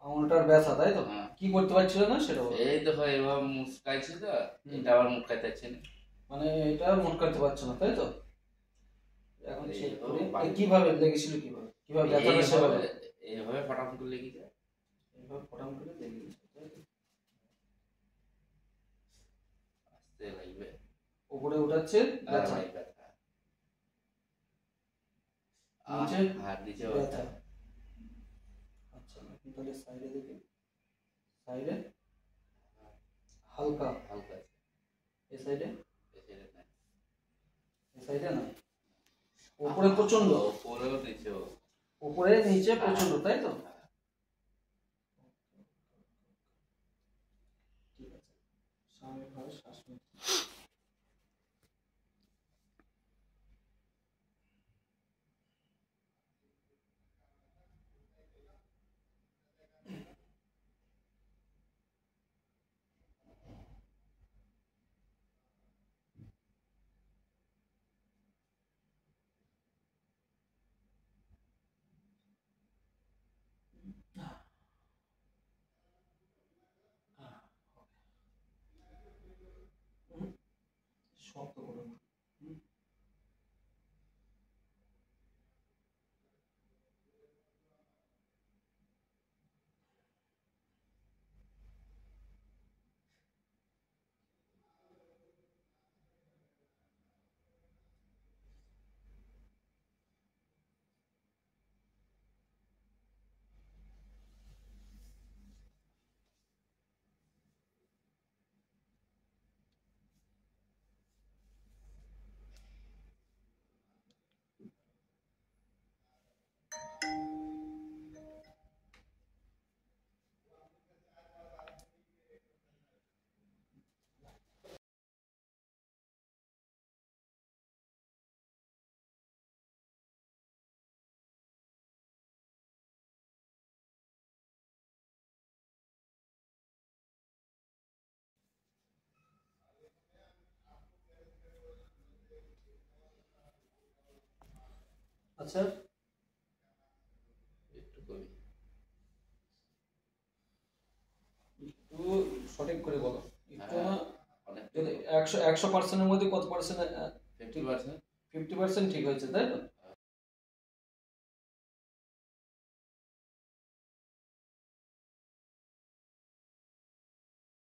আঙুলটার ব্যথা তাই তো? হ্যাঁ। কি করতে পারছিল না সেটা বলো। এই দেখো এবার মুচকাইছে তো, এটা আবার মুটকাইতে পারছে না। মানে এটা মুটকাতে পারছো না তাই তো? এখন চেক করি বাড়ি কিভাবে লেগেছিল, কিভাবে কিভাবে ব্যথাটা সেভাবে এইভাবে ফটাফট করে লেগে যায়। এইভাবে ফটাম করে লেগেছিল তাই তো? আস্তে লাগবে। উপরে উঠাচ্ছে ব্যথা, ভাই ব্যথা। নিচে আর নিচে ব্যথা। ব্যথা। আচ্ছা এখন তাহলে সাইডে দেখি, সাইডে হালকা, হালকা এই সাইডে, এসে নাই। এই সাইডে না, উপরে প্রচন্ড, উপরেও নিচেও। উপরে নিচে প্রচন্ড তাই তো? ঠিক আছে, স্বাভাবিকভাবে শ্বাস নিতে। শক্ত করে না। আচ্ছা একটু কমি। একটু সঠিক করে বলো, একটু না অনেক যদি 100% মধ্যে কত পার্সেন্ট? 50%। 50% ঠিক হয়েছে তাই তো?